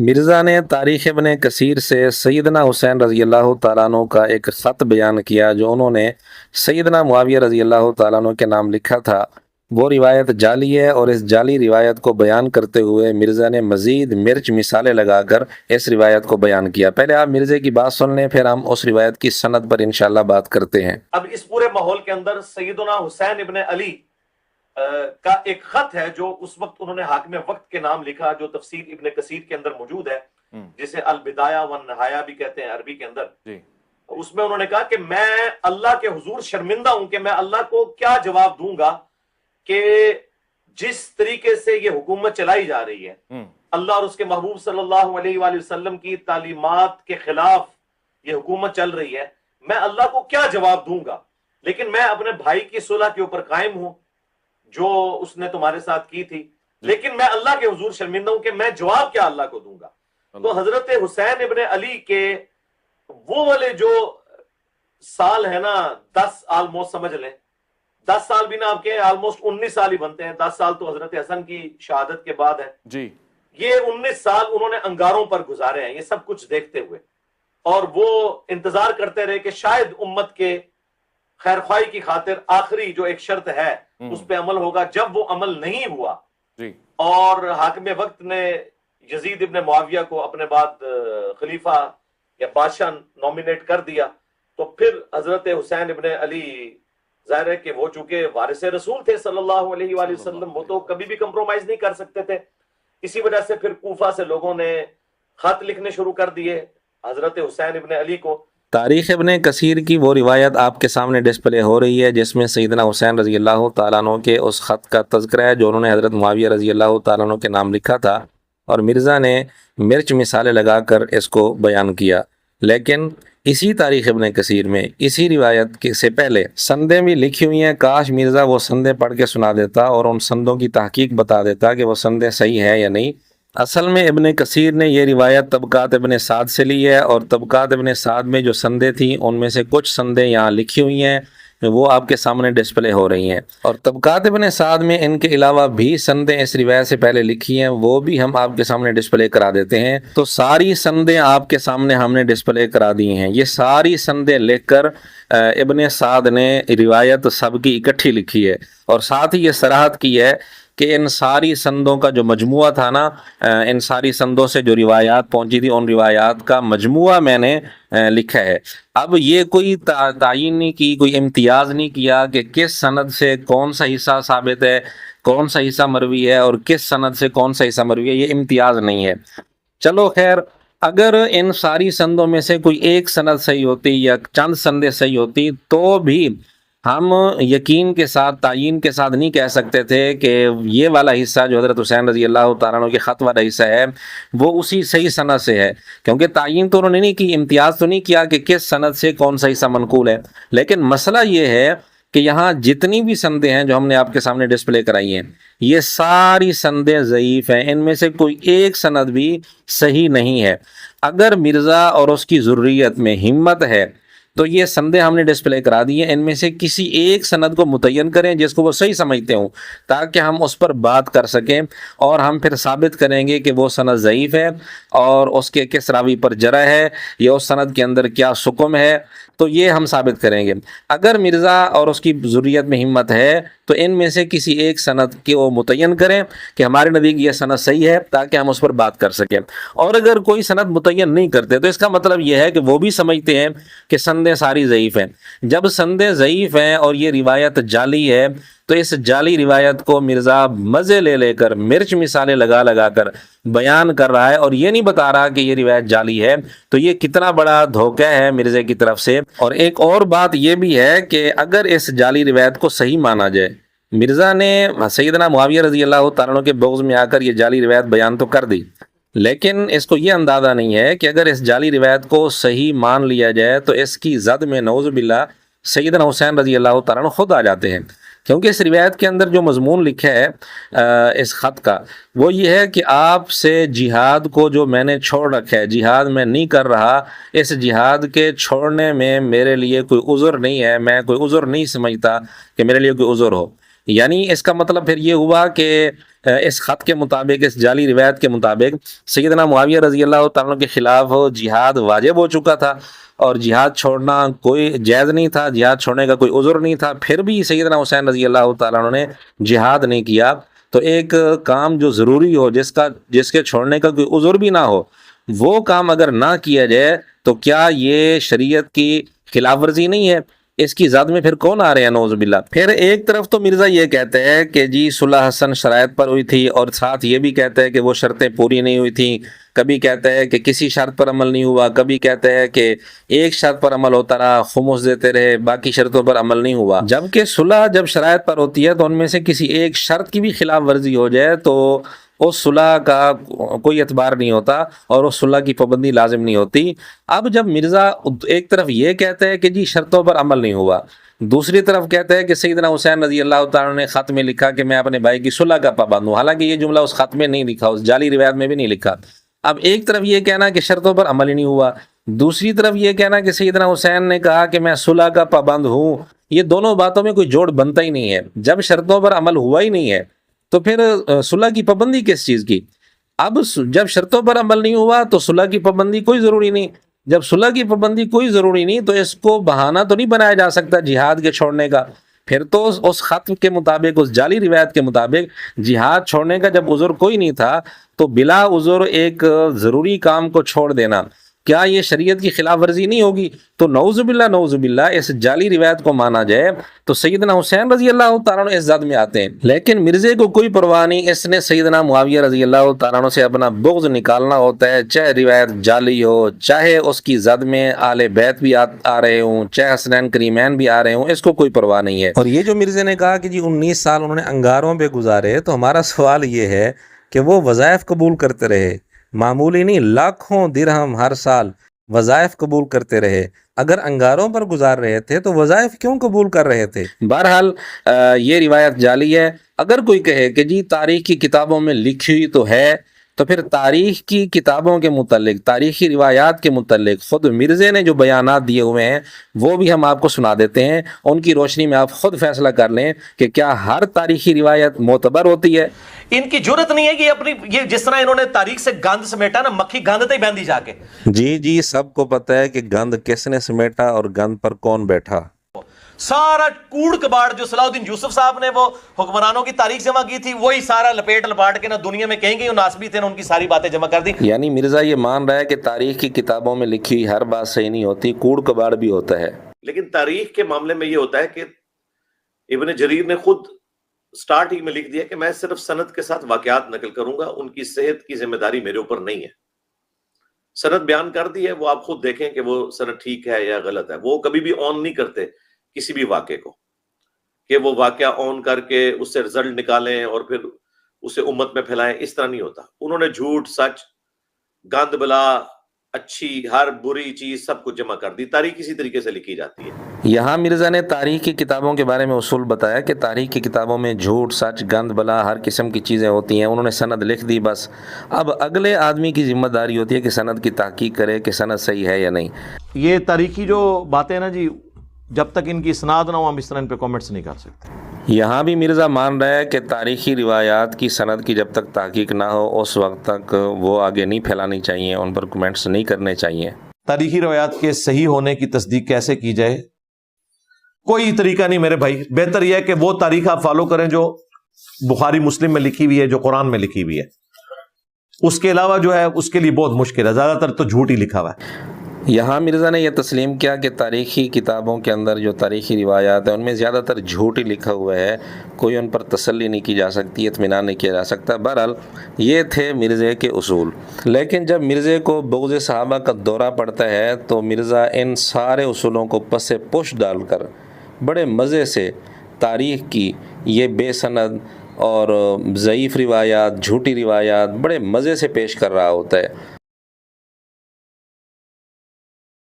مرزا نے تاریخ ابن کثیر سے سیدنا حسین رضی اللہ تعالیٰ عنہ کا ایک خط بیان کیا جو انہوں نے سیدنا معاویہ رضی اللہ تعالیٰ عنہ کے نام لکھا تھا۔ وہ روایت جعلی ہے، اور اس جعلی روایت کو بیان کرتے ہوئے مرزا نے مزید مرچ مثالیں لگا کر اس روایت کو بیان کیا۔ پہلے آپ مرزے کی بات سن لیں، پھر ہم اس روایت کی سند پر انشاءاللہ بات کرتے ہیں۔ اب اس پورے ماحول کے اندر سیدنا حسین ابن علی کا ایک خط ہے جو اس وقت انہوں نے حاکم وقت کے نام لکھا، جو تفسیر ابن کثیر کے اندر موجود ہے، جسے البدایہ والنہایہ بھی کہتے ہیں عربی کے اندر۔ اس میں انہوں نے کہا کہ میں اللہ کے حضور شرمندہ ہوں کہ میں اللہ کو کیا جواب دوں گا کہ جس طریقے سے یہ حکومت چلائی جا رہی ہے، اللہ اور اس کے محبوب صلی اللہ علیہ وآلہ وسلم کی تعلیمات کے خلاف یہ حکومت چل رہی ہے، میں اللہ کو کیا جواب دوں گا؟ لیکن میں اپنے بھائی کی صلح کے اوپر قائم ہوں جو اس نے تمہارے ساتھ کی تھی، لیکن میں اللہ کے حضور شرمندہ ہوں کہ میں جواب کیا اللہ کو دوں گا۔ تو حضرت حسین ابن علی کے وہ والے جو سال ہے نا، 10 آلموسٹ سمجھ لیں، 10 سال بھی نہ آپ کے آلموسٹ 19 سال ہی بنتے ہیں، 10 سال تو حضرت حسن کی شہادت کے بعد ہے جی۔ یہ 19 سال انہوں نے انگاروں پر گزارے ہیں، یہ سب کچھ دیکھتے ہوئے، اور وہ انتظار کرتے رہے کہ شاید امت کے خیر خواہی کی خاطر آخری جو ایک شرط ہے اس پہ عمل ہوگا۔ جب وہ عمل نہیں ہوا اور حاکم وقت نے یزید ابن معاویہ کو اپنے بعد خلیفہ یا بادشاہ نومینیٹ کر دیا، تو پھر حضرت حسین ابن علی ظاہر ہے کہ وہ چونکہ وارث رسول تھے صلی اللہ علیہ وآلہ وسلم، وہ تو کبھی بھی کمپرومائز نہیں کر سکتے تھے۔ اسی وجہ سے پھر کوفہ سے لوگوں نے خط لکھنے شروع کر دیے حضرت حسین ابن علی کو۔ تاریخ ابن کثیر کی وہ روایت آپ کے سامنے ڈسپلے ہو رہی ہے جس میں سیدنا حسین رضی اللہ تعالیٰ عنہ کے اس خط کا تذکرہ ہے جو انہوں نے حضرت معاویہ رضی اللہ تعالیٰ عنہ کے نام لکھا تھا، اور مرزا نے مرچ مثالیں لگا کر اس کو بیان کیا۔ لیکن اسی تاریخ ابن کثیر میں اسی روایت سے پہلے سندیں بھی لکھی ہوئی ہیں۔ کاش مرزا وہ سندیں پڑھ کے سنا دیتا اور ان سندوں کی تحقیق بتا دیتا کہ وہ سندیں صحیح ہیں یا نہیں۔ اصل میں ابن کثیر نے یہ روایت طبقات ابن سعد سے لی ہے، اور طبقات ابن سعد میں جو سندیں تھیں ان میں سے کچھ سندیں یہاں لکھی ہوئی ہیں، وہ آپ کے سامنے ڈسپلے ہو رہی ہیں۔ اور طبقات ابن سعد میں ان کے علاوہ بھی سندیں اس روایت سے پہلے لکھی ہیں، وہ بھی ہم آپ کے سامنے ڈسپلے کرا دیتے ہیں۔ تو ساری سندیں آپ کے سامنے ہم نے ڈسپلے کرا دی ہیں۔ یہ ساری سندیں لکھ کر ابن سعد نے روایت سب کی اکٹھی لکھی ہے، اور ساتھ ہی یہ صراحت کی ہے کہ ان ساری سندوں کا جو مجموعہ تھا نا، ان ساری سندوں سے جو روایات پہنچی تھی ان روایات کا مجموعہ میں نے لکھا ہے۔ اب یہ کوئی تعین نہیں کی، کوئی امتیاز نہیں کیا کہ کس سند سے کون سا حصہ ثابت ہے، کون سا حصہ مروی ہے، اور کس سند سے کون سا حصہ مروی ہے، یہ امتیاز نہیں ہے۔ چلو خیر، اگر ان ساری سندوں میں سے کوئی ایک سند صحیح ہوتی یا چند سندیں صحیح ہوتی تو بھی ہم یقین کے ساتھ، تعین کے ساتھ نہیں کہہ سکتے تھے کہ یہ والا حصہ جو حضرت حسین رضی اللہ تعالیٰ عنہ کے خط والا حصہ ہے وہ اسی صحیح سند سے ہے، کیونکہ تعین تو انہوں نے نہیں کی، امتیاز تو نہیں کیا کہ کس سند سے کون سا حصہ منقول ہے۔ لیکن مسئلہ یہ ہے کہ یہاں جتنی بھی سندیں ہیں جو ہم نے آپ کے سامنے ڈسپلے کرائی ہیں، یہ ساری سندیں ضعیف ہیں، ان میں سے کوئی ایک سند بھی صحیح نہیں ہے۔ اگر مرزا اور اس کی ذریت میں ہمت ہے تو یہ سندیں ہم نے ڈسپلے کرا دی ہیں، ان میں سے کسی ایک سند کو متعین کریں جس کو وہ صحیح سمجھتے ہوں، تاکہ ہم اس پر بات کر سکیں، اور ہم پھر ثابت کریں گے کہ وہ سند ضعیف ہے اور اس کے کس راوی پر جرح ہے یا اس سند کے اندر کیا سقم ہے، تو یہ ہم ثابت کریں گے۔ اگر مرزا اور اس کی ذریت میں ہمت ہے تو ان میں سے کسی ایک سند کو متعین کریں کہ ہمارے نزدیک یہ سند صحیح ہے، تاکہ ہم اس پر بات کر سکیں۔ اور اگر کوئی سند متعین نہیں کرتے تو اس کا مطلب یہ ہے کہ وہ بھی سمجھتے ہیں کہ سندیں ساری ضعیف ہیں۔ جب سندیں ضعیف ہیں اور یہ روایت جعلی ہے تو اس جعلی روایت کو مرزا مزے لے لے کر، مرچ مثالیں لگا لگا کر بیان کر رہا ہے، اور یہ نہیں بتا رہا کہ یہ روایت جعلی ہے، تو یہ کتنا بڑا دھوکہ ہے مرزا کی طرف سے۔ اور ایک اور بات یہ بھی ہے کہ اگر اس جعلی روایت کو صحیح مانا جائے، مرزا نے سیدنا معاویہ رضی اللہ تعالیٰ عنہ کے بغض میں آ کر یہ جعلی روایت بیان تو کر دی، لیکن اس کو یہ اندازہ نہیں ہے کہ اگر اس جعلی روایت کو صحیح مان لیا جائے تو اس کی زد میں نعوذ باللہ سیدنا حسین رضی اللہ تعالیٰ عنہ خود آ جاتے ہیں، کیونکہ اس روایت کے اندر جو مضمون لکھا ہے اس خط کا، وہ یہ ہے کہ آپ سے جہاد کو جو میں نے چھوڑ رکھا ہے، جہاد میں نہیں کر رہا، اس جہاد کے چھوڑنے میں میرے لیے کوئی عذر نہیں ہے، میں کوئی عذر نہیں سمجھتا کہ میرے لیے کوئی عذر ہو۔ یعنی اس کا مطلب پھر یہ ہوا کہ اس خط کے مطابق، اس جعلی روایت کے مطابق سیدنا معاویہ رضی اللہ تعالیٰ عنہ کے خلاف جہاد واجب ہو چکا تھا اور جہاد چھوڑنا کوئی جائز نہیں تھا، جہاد چھوڑنے کا کوئی عذر نہیں تھا، پھر بھی سیدنا حسین رضی اللہ تعالیٰ عنہ نے جہاد نہیں کیا۔ تو ایک کام جو ضروری ہو، جس کے چھوڑنے کا کوئی عذر بھی نہ ہو، وہ کام اگر نہ کیا جائے تو کیا یہ شریعت کی خلاف ورزی نہیں ہے؟ اس کی زد میں پھر کون آ رہے ہیں نعوذ باللہ۔ پھر ایک طرف تو مرزا یہ کہتے ہیں کہ جی صلح حسن شرائط پر ہوئی تھی، اور ساتھ یہ بھی کہتے ہیں کہ وہ شرطیں پوری نہیں ہوئی تھیں، کبھی کہتے ہیں کہ کسی شرط پر عمل نہیں ہوا، کبھی کہتے ہیں کہ ایک شرط پر عمل ہوتا رہا، خمس دیتے رہے، باقی شرطوں پر عمل نہیں ہوا۔ جبکہ صلح جب شرائط پر ہوتی ہے تو ان میں سے کسی ایک شرط کی بھی خلاف ورزی ہو جائے تو اس صلح کا کوئی اعتبار نہیں ہوتا اور اس صلح کی پابندی لازم نہیں ہوتی۔ اب جب مرزا ایک طرف یہ کہتے ہیں کہ جی شرطوں پر عمل نہیں ہوا، دوسری طرف کہتے ہیں کہ سیدنا حسین رضی اللہ تعالیٰ نے خط میں لکھا کہ میں اپنے بھائی کی صلح کا پابند ہوں، حالانکہ یہ جملہ اس خط میں نہیں لکھا، اس جعلی روایت میں بھی نہیں لکھا۔ اب ایک طرف یہ کہنا کہ شرطوں پر عمل ہی نہیں ہوا، دوسری طرف یہ کہنا کہ سیدنا حسین نے کہا کہ میں صلح کا پابند ہوں، یہ دونوں باتوں میں کوئی جوڑ بنتا ہی نہیں ہے۔ جب شرطوں پر عمل ہوا ہی نہیں ہے تو پھر صلح کی پابندی کس چیز کی؟ اب جب شرطوں پر عمل نہیں ہوا تو صلح کی پابندی کوئی ضروری نہیں، جب صلح کی پابندی کوئی ضروری نہیں تو اس کو بہانہ تو نہیں بنایا جا سکتا جہاد کے چھوڑنے کا۔ پھر تو اس خط کے مطابق، اس جعلی روایت کے مطابق جہاد چھوڑنے کا جب عذر کوئی نہیں تھا تو بلا عذر ایک ضروری کام کو چھوڑ دینا کیا یہ شریعت کی خلاف ورزی نہیں ہوگی؟ تو نعوذ باللہ اس جعلی روایت کو مانا جائے تو سیدنا حسین رضی اللہ تعالیٰ عنہ اس زد میں آتے ہیں، لیکن مرزے کو کوئی پرواہ نہیں، اس نے سیدنا معاویہ رضی اللہ تعالیٰ عنہ سے اپنا بغض نکالنا ہوتا ہے، چاہے روایت جعلی ہو، چاہے اس کی زد میں آل بیت بھی آ رہے ہوں، چاہے حسنین کریمین بھی آ رہے ہوں، اس کو کوئی پرواہ نہیں ہے۔ اور یہ جو مرزے نے کہا کہ جی 19 سال انہوں نے انگاروں پہ گزارے، تو ہمارا سوال یہ ہے کہ وہ وظائف قبول کرتے رہے، معمولی نہیں، لاکھوں درہم ہر سال وظائف قبول کرتے رہے، اگر انگاروں پر گزار رہے تھے تو وظائف کیوں قبول کر رہے تھے؟ بہرحال یہ روایت جعلی ہے۔ اگر کوئی کہے کہ جی تاریخ کی کتابوں میں لکھی ہوئی تو ہے، تو پھر تاریخ کی کتابوں کے متعلق، تاریخی روایات کے متعلق خود مرزے نے جو بیانات دیے ہوئے ہیں وہ بھی ہم آپ کو سنا دیتے ہیں، ان کی روشنی میں آپ خود فیصلہ کر لیں کہ کیا ہر تاریخی روایت معتبر ہوتی ہے۔ ان کی جرت نہیں ہے کہ یہ جس طرح انہوں نے تاریخ سے گند سمیٹا نا، مکھی گند تے بہندی جا کے۔ جی سب کو پتہ ہے کہ گند کس نے سمیٹا اور گند پر کون بیٹھا۔ سارا کوڑ کباڑ جو صلاح الدین یوسف صاحب نے وہ حکمرانوں کی تاریخ جمع کی تھی، وہی سارا لپاٹ کے نا دنیا میں کہیں گے ناسبی تھے، ان کی ساری باتیں جمع کر دی۔ یعنی مرزا یہ مان رہا ہے کہ تاریخ کی کتابوں میں لکھی ہوئی ہر بات صحیح نہیں ہوتی، کوڑ کباڑ بھی ہوتا ہے۔ لیکن تاریخ کے معاملے میں یہ ہوتا ہے کہ ابن جریر نے خود سٹارٹ ہی میں لکھ دیا کہ میں صرف سند کے ساتھ واقعات نقل کروں گا، ان کی صحت کی ذمہ داری میرے اوپر نہیں ہے۔ سند بیان کر دی ہے، وہ آپ خود دیکھیں کہ وہ سند ٹھیک ہے یا غلط ہے۔ وہ کبھی بھی آن نہیں کرتے کسی بھی واقعے کو کہ وہ واقعہ آن کر کے اس سے رزلٹ نکالیں اور پھر اسے امت میں پھیلائیں، اس طرح نہیں ہوتا۔ انہوں نے جھوٹ، سچ، گند بلا، اچھی ہر بری چیز سب کچھ جمع کر دی۔ تاریخ اسی طریقے سے لکھی جاتی ہے۔ یہاں مرزا نے تاریخ کی کتابوں کے بارے میں اصول بتایا کہ تاریخ کی کتابوں میں جھوٹ، سچ، گند بلا ہر قسم کی چیزیں ہوتی ہیں، انہوں نے سند لکھ دی بس۔ اب اگلے آدمی کی ذمہ داری ہوتی ہے کہ سند کی تحقیق کرے کہ سند صحیح ہے یا نہیں۔ یہ تاریخی جو باتیں نا جی، جب تک ان کی اسناد نہ ہو ہم اس طرح ان پہ کامنٹس نہیں کر سکتے۔ یہاں بھی مرزا مان رہا ہے کہ تاریخی روایات کی سند کی جب تک تحقیق نہ ہو اس وقت تک وہ آگے نہیں پھیلانی چاہیے، ان پر کمنٹس نہیں کرنے چاہیے۔ تاریخی روایات کے صحیح ہونے کی تصدیق کیسے کی جائے؟ کوئی طریقہ نہیں میرے بھائی، بہتر یہ ہے کہ وہ تاریخ آپ فالو کریں جو بخاری مسلم میں لکھی ہوئی ہے، جو قرآن میں لکھی ہوئی ہے۔ اس کے علاوہ جو ہے اس کے لیے بہت مشکل ہے، زیادہ تر تو جھوٹ ہی لکھا ہوا ہے۔ یہاں مرزا نے یہ تسلیم کیا کہ تاریخی کتابوں کے اندر جو تاریخی روایات ہیں ان میں زیادہ تر جھوٹ ہی لکھا ہوا ہے، کوئی ان پر تسلی نہیں کی جا سکتی، اطمینان نہیں کیا جا سکتا۔ بہرحال یہ تھے مرزے کے اصول، لیکن جب مرزے کو بغض صحابہ کا دورہ پڑتا ہے تو مرزا ان سارے اصولوں کو پس پش ڈال کر بڑے مزے سے تاریخ کی یہ بے سند اور ضعیف روایات، جھوٹی روایات بڑے مزے سے پیش کر رہا ہوتا ہے۔